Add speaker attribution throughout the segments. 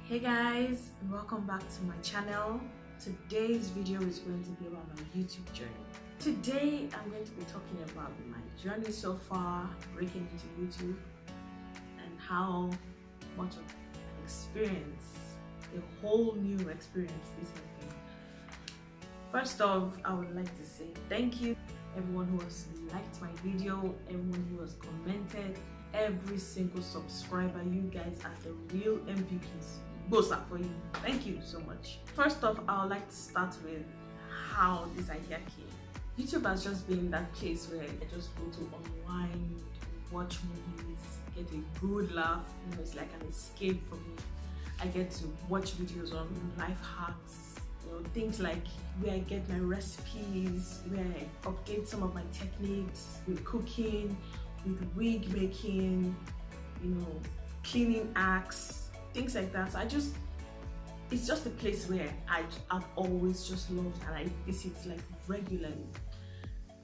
Speaker 1: Hey guys, and welcome back to my channel. Today's video is going to be about my YouTube journey. Today I'm going to be talking about my journey so far breaking into YouTube and how much of an experience, a whole new experience this has been. First off, I would like to say thank you everyone who has liked my video, everyone who has commented, every single subscriber. You guys are the real MVPs. Both are for you. Thank you so much. First off, I would like to start with how this idea came. YouTube has just been that place where I just go to unwind, watch movies, get a good laugh. You know, it's like an escape for me. I get to watch videos on life hacks, you know, things like where I get my recipes, where I update some of my techniques with cooking, with wig making, you know, cleaning acts, things like that. So it's just a place where I've always just loved and I visit like regularly.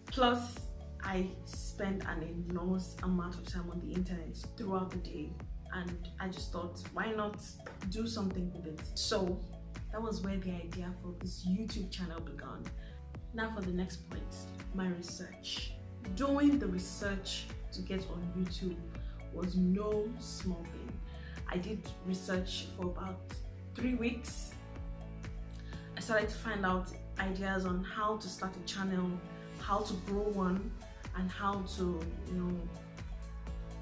Speaker 1: Plus, I spend an enormous amount of time on the internet throughout the day, and I just thought, why not do something with it? So that was where the idea for this YouTube channel began. Now for the next point, my research. Doing the research to get on YouTube was no small thing. I did research for about 3 weeks. I started to find out ideas on how to start a channel, how to grow one, and how to, you know,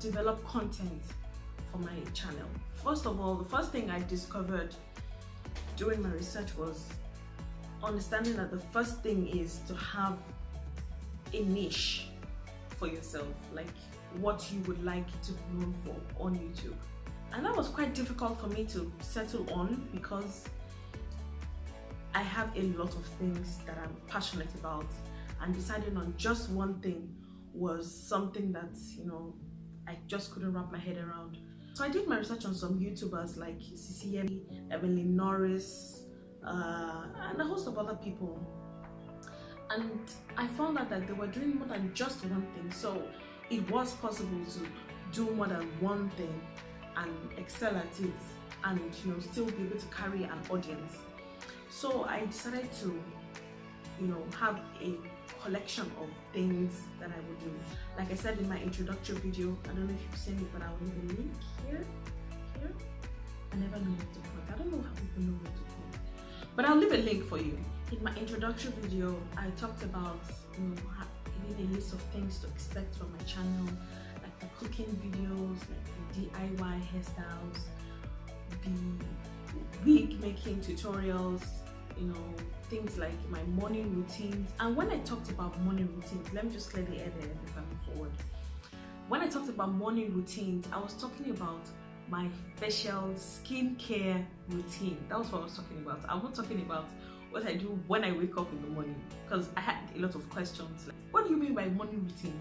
Speaker 1: develop content for my channel. First of all, the first thing I discovered during my research was understanding that the first thing is to have a niche for yourself, like what you would like to be known for on YouTube. And that was quite difficult for me to settle on because I have a lot of things that I'm passionate about, and deciding on just one thing was something that, you know, I just couldn't wrap my head around. So I did my research on some YouTubers like CCM, Evelyn Norris, and a host of other people. And I found out that they were doing more than just one thing. So it was possible to do more than one thing and excel at it, and, you know, still be able to carry an audience. So I decided to, you know, have a collection of things that I would do. Like I said in my introductory video, I don't know if you've seen it, but I will leave a link here. I never know what to put. I don't know how people know what to put, but I'll leave a link for you. In my introductory video, I talked about, you know, giving a list of things to expect from my channel, like the cooking videos, like the DIY hairstyles, the wig making tutorials, you know, things like my morning routines. And when I talked about morning routines, let me just clear the air there before I move forward. When I talked about morning routines, I was talking about my facial skincare routine. That was what I was talking about. I'm not talking about what I do when I wake up in the morning, because I had a lot of questions like, what do you mean by morning routine?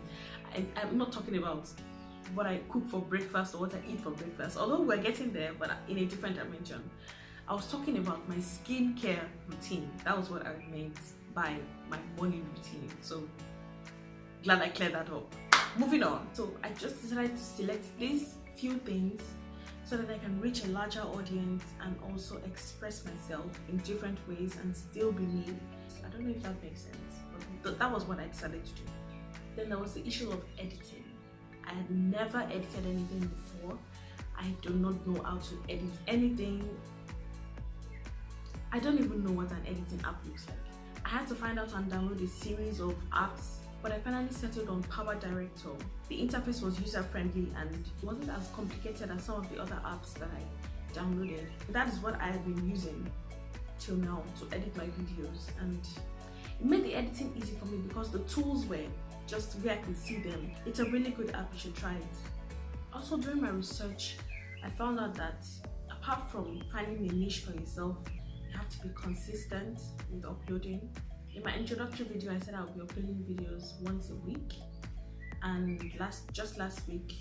Speaker 1: I'm not talking about what I cook for breakfast or what I eat for breakfast, although we're getting there, but in a different dimension. I was talking about my skincare routine. That was what I meant by my morning routine. So glad I cleared that up. Moving on. So I just decided to select these few things so that I can reach a larger audience and also express myself in different ways and still be me. I don't know if that makes sense, but that was what I decided to do. Then there was the issue of editing. I had never edited anything before. I do not know how to edit anything. I don't even know what an editing app looks like. I had to find out and download a series of apps, but I finally settled on Power Director. The interface was user-friendly and it wasn't as complicated as some of the other apps that I downloaded. That is what I have been using till now to edit my videos, and it made the editing easy for me because the tools were just where I could see them. It's a really good app, you should try it. Also, during my research, I found out that apart from finding a niche for yourself, you have to be consistent with uploading. In my introductory video, I said I'll be uploading videos once a week, and just last week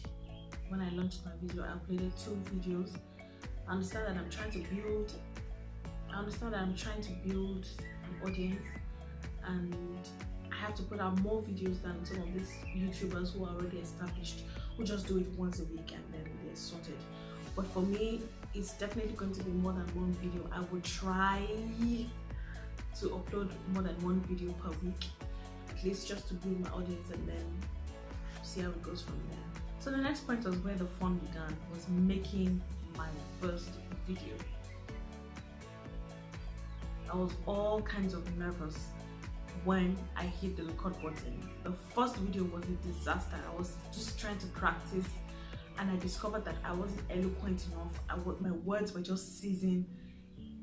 Speaker 1: when I launched my video, I uploaded 2 videos. I understand that I'm trying to build an audience, and I have to put out more videos than some of these YouTubers who are already established, who just do it once a week and then they're sorted. But for me, it's definitely going to be more than one video. I will try to upload more than one video per week, at least just to build my audience and then see how it goes from there. So the next point was where the fun began, was making my first video. I was all kinds of nervous when I hit the record button. The first video was a disaster. I was just trying to practice and I discovered that I wasn't eloquent enough. My words were just seizing.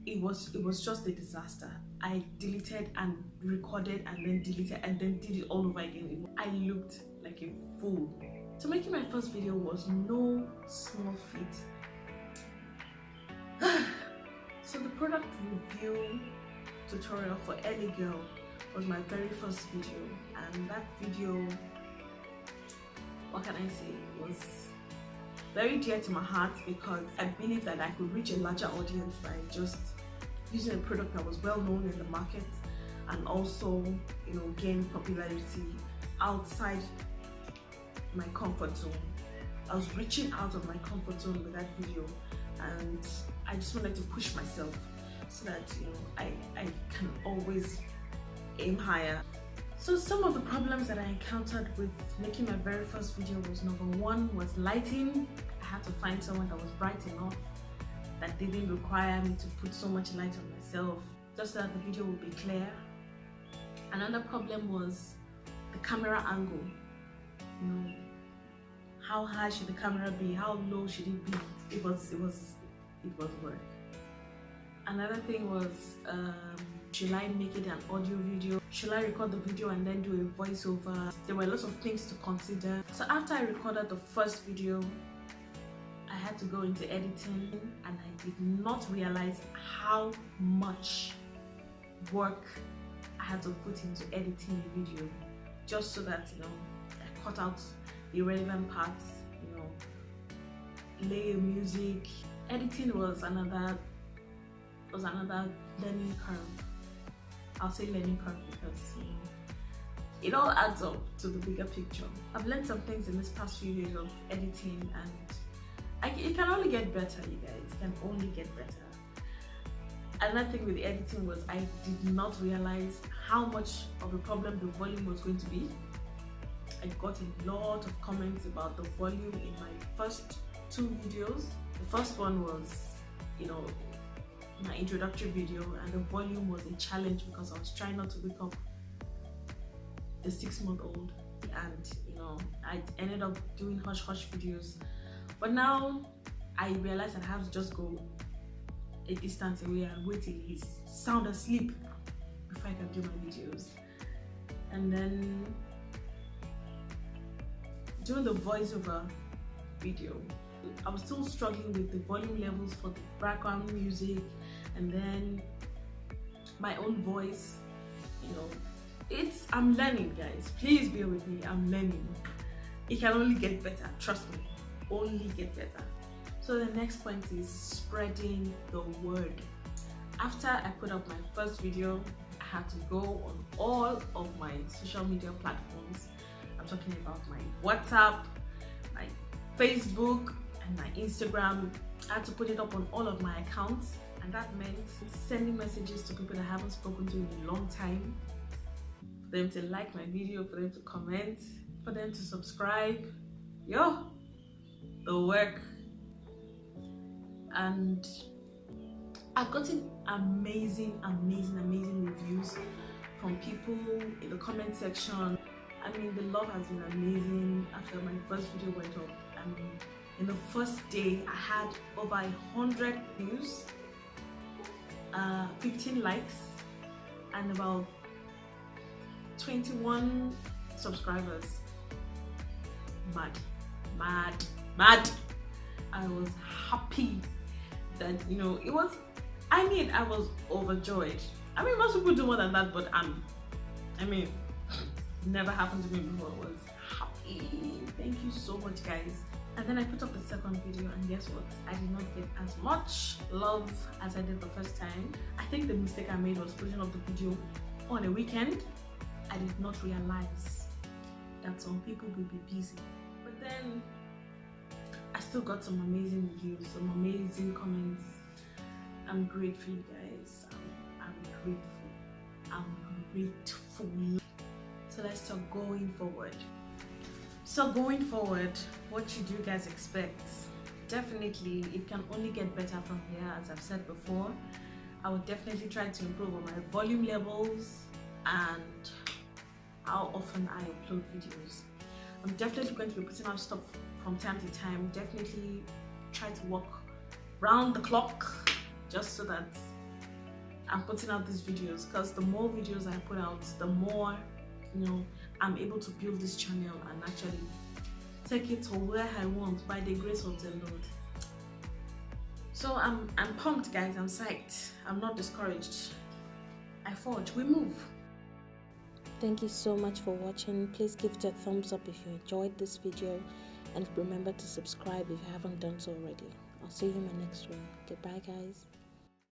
Speaker 1: It was just a disaster. I deleted and recorded and then deleted and then did it all over again. I looked like a fool. So making my first video was no small feat. So the product review tutorial for Early Girl was my very first video, and that video, what can I say, was very dear to my heart because I believe that I could reach a larger audience by just using a product that was well known in the market and also, you know, gain popularity outside my comfort zone. I was reaching out of my comfort zone with that video, and I just wanted to push myself so that, you know, I can always aim higher. So some of the problems that I encountered with making my very first video was, number one was lighting. I had to find someone that was bright enough, that didn't require me to put so much light on myself, just so that the video would be clear. Another problem was the camera angle. You know, how high should the camera be? How low should it be? It was work. Another thing was, should I make it an audio video? Should I record the video and then do a voiceover? There were lots of things to consider. So after I recorded the first video, I had to go into editing, and I did not realize how much work I had to put into editing the video, just so that, you know, I cut out the irrelevant parts, you know, lay music. Editing was another learning curve. I'll say learning curve because, you know, it all adds up to the bigger picture. I've learned some things in this past few years of editing, and it can only get better, you guys. It can only get better. Another thing with the editing was I did not realize how much of a problem the volume was going to be. I got a lot of comments about the volume in my first two videos. The first one was, you know, my introductory video, and the volume was a challenge because I was trying not to wake up the 6-month-old, and, you know, I ended up doing hush videos. But now I realized that I have to just go a distance away and wait till he's sound asleep before I can do my videos. And then doing the voiceover video, I was still struggling with the volume levels for the background music, and then my own voice. You know, I'm learning, guys. Please bear with me. I'm learning. It can only get better. Trust me, only get better. So the next point is spreading the word. After I put up my first video, I had to go on all of my social media platforms. I'm talking about my WhatsApp, my Facebook, and my Instagram. I had to put it up on all of my accounts, and that meant sending messages to people that I haven't spoken to in a long time, for them to like my video, for them to comment, for them to subscribe. Yo, the work. And I've gotten amazing reviews from people in the comment section. I mean, the love has been amazing after my first video went up. I mean, in the first day, I had over 100 views, 15 likes, and about 21 subscribers. Mad. I was happy that, you know, it was, I mean, I was overjoyed. I mean, most people do more than that, but I mean, never happened to me before. I was happy. Thank you so much, guys. And then I put up the second video, and guess what? I did not get as much love as I did the first time. I think the mistake I made was putting up the video on a weekend. I did not realize that some people will be busy. But then I still got some amazing reviews, some amazing comments. I'm grateful, you guys. I'm grateful. I'm grateful. So let's talk going forward. So going forward, what should you guys expect? Definitely, it can only get better from here. As I've said before, I will definitely try to improve on my volume levels and how often I upload videos. I'm definitely going to be putting out stuff from time to time. Definitely try to work round the clock just so that I'm putting out these videos, because the more videos I put out, the more, you know, I'm able to build this channel and actually take it to where I want by the grace of the Lord. So I'm pumped, guys. I'm psyched. I'm not discouraged. I forge, we move.
Speaker 2: Thank you so much for watching. Please give it a thumbs up if you enjoyed this video, and remember to subscribe if you haven't done so already. I'll see you in my next one. Goodbye, guys.